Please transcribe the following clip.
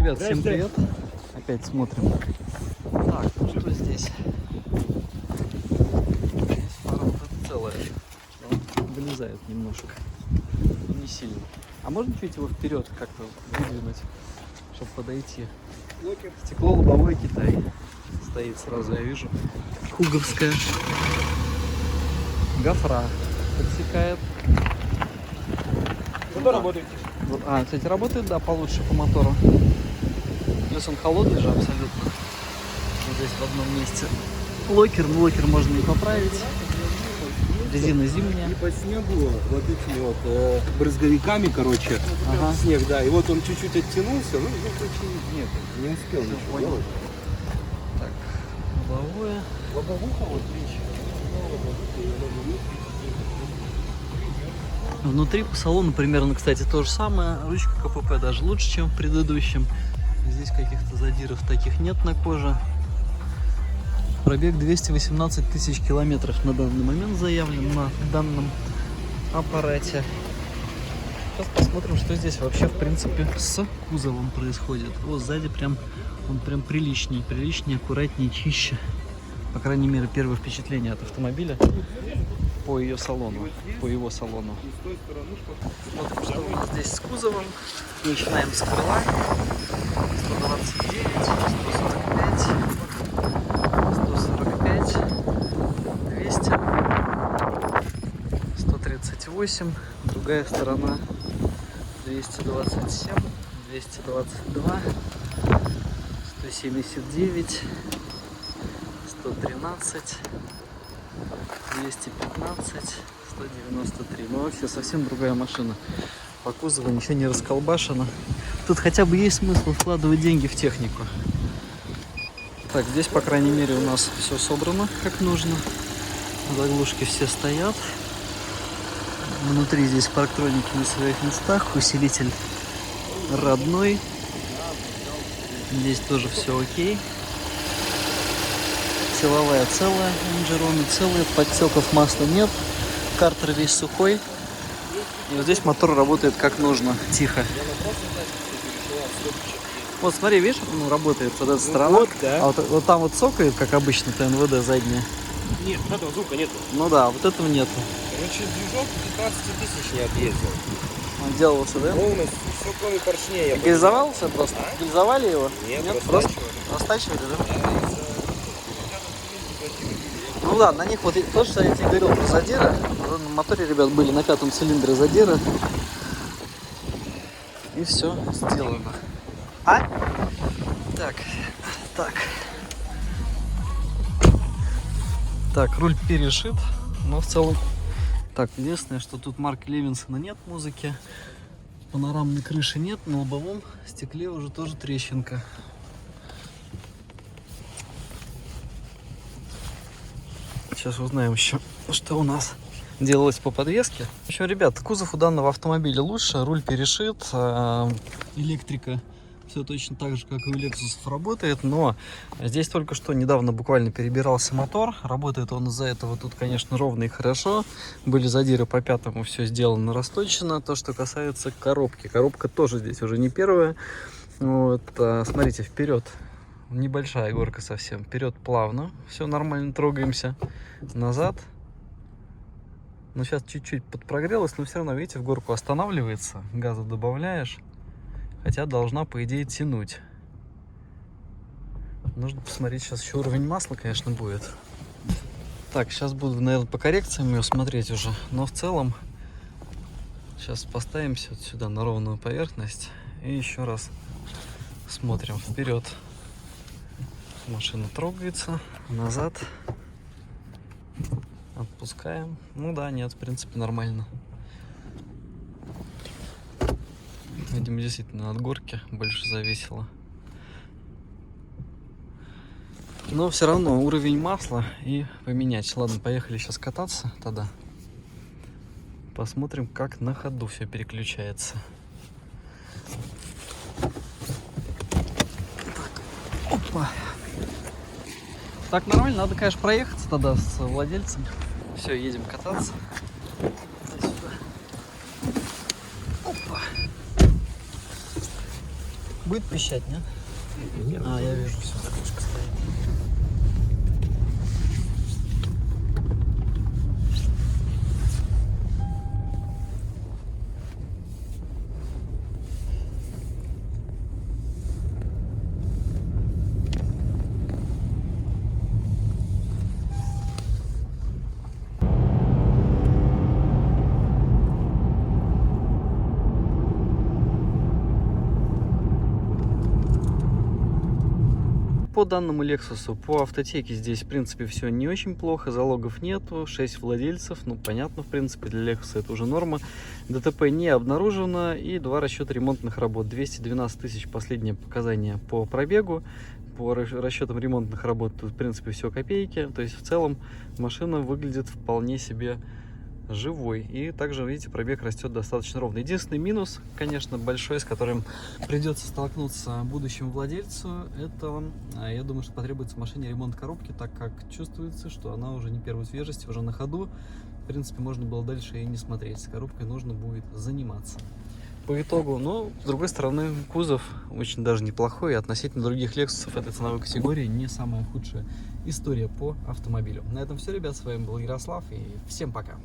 Ребят, всем привет. Опять смотрим. Так, ну что здесь? Здесь фара вот эта целая. Но вылезает немножко. Но не сильно. А можно чуть его вперед как-то выдвинуть, чтобы подойти? Стекло лобовое Китай. Стоит сразу, я вижу. Хуговская. Гофра подсекает. Что работает? Вот, кстати, работает, да, получше по мотору. Плюс он холодный же абсолютно. Вот здесь в одном месте локер, но локер можно и поправить. Резина зимняя. И по снегу вот этими вот брызговиками, короче, Ага. снег, да. И вот он чуть-чуть оттянулся, ну, короче, нет, не успел Всё, ничего понял. делать. Так, лобовое. Лобовуха вот речь. Внутри по салону примерно, кстати, то же самое. Ручка КПП даже лучше, чем в предыдущем. Здесь каких-то задиров таких нет на коже. Пробег 218 тысяч километров на данный момент заявлен на данном аппарате. Сейчас посмотрим, что здесь вообще, в принципе, с кузовом происходит. Вот сзади прям, он прям приличнее, аккуратнее, чище. По крайней мере, первое впечатление от автомобиля по ее салону, по его салону. Смотрим, что у нас здесь с кузовом. Начинаем с крыла. 129, 145, 200, 138, другая сторона 227, 222, 179, 113, 215, 193. Ну вообще совсем другая машина. По кузову ничего не расколбашено. Тут хотя бы есть смысл вкладывать деньги в технику. Так, здесь, по крайней мере, у нас все собрано как нужно. Заглушки все стоят. Внутри здесь парктроники на своих местах. Усилитель родной. Здесь тоже все окей. Силовая целая, лонжероны целые, подтеков масла нет, картер весь сухой. И вот здесь мотор работает как нужно, тихо. Вот смотри, видишь, ну, работает вот эта сторона, Вот, да. а вот там вот цокает, как обычно, ТНВД задняя. Нет, этого звука нету. Ну да, вот этого нету. Короче, движок 15 тысяч не объездил. Он делался, да? Полностью, все кроме поршней. Гильзовался просто? Гильзовали его? Нет, просто растачивали, да? Ну да, на них вот то, что я тебе говорил про задиры. На моторе, ребят, были на 5-м цилиндре задиры. И все сделано. Так, руль перешит, но в целом... Так, единственное, что тут марки Левинсона нет музыки. Панорамной крыши нет, на лобовом стекле уже тоже трещинка. Сейчас узнаем еще, что у нас делалось по подвеске. В общем, ребят, кузов у данного автомобиля лучше, руль перешит, электрика все точно так же, как и у Lexus работает, но здесь только что недавно буквально перебирался мотор, работает он из-за этого тут, конечно, ровно и хорошо, были задиры по пятому, все сделано, расточено. То, что касается коробки, коробка тоже здесь уже не первая. Вот, смотрите, вперед. Небольшая горка совсем. Вперед плавно. Все нормально, трогаемся. Назад. Ну, сейчас чуть-чуть подпрогрелось, но все равно, видите, в горку останавливается. Газа добавляешь. Хотя должна, по идее, тянуть. Нужно посмотреть сейчас еще уровень масла, конечно, будет. Так, сейчас буду, наверное, по коррекциям ее смотреть уже. Но в целом, сейчас поставимся вот сюда на ровную поверхность. И еще раз смотрим вперед. Машина трогается, назад, отпускаем. Ну да, нет, в принципе, нормально. Видимо, действительно от горки больше зависело. Но все равно уровень масла и поменять. Ладно, поехали сейчас кататься тогда. Посмотрим, как на ходу все переключается. Так, опа. Так, нормально, надо, конечно, проехаться тогда с владельцем. Все, едем кататься. Опа. Будет пищать, нет? Нет, А, я вижу, все, заглушка стоит. По данному Lexus, по автотеке здесь, в принципе, все не очень плохо, залогов нету, 6 владельцев, ну, понятно, в принципе, для Lexus это уже норма. ДТП не обнаружено и 2 расчета ремонтных работ. 212 тысяч последнее показание по пробегу, по расчетам ремонтных работ тут, в принципе, все копейки, то есть в целом машина выглядит вполне себе живой. И также, видите, пробег растет достаточно ровно. Единственный минус, конечно, большой, с которым придется столкнуться будущему владельцу, это, я думаю, что потребуется в машине ремонт коробки, так как чувствуется, что она уже не первой свежести, уже на ходу. В принципе, можно было дальше и не смотреть. С коробкой нужно будет заниматься. По итогу, но, с другой стороны, кузов очень даже неплохой, и относительно других Lexus этой ценовой категории не самая худшая история по автомобилю. На этом все, ребят, с вами был Ярослав, и всем пока!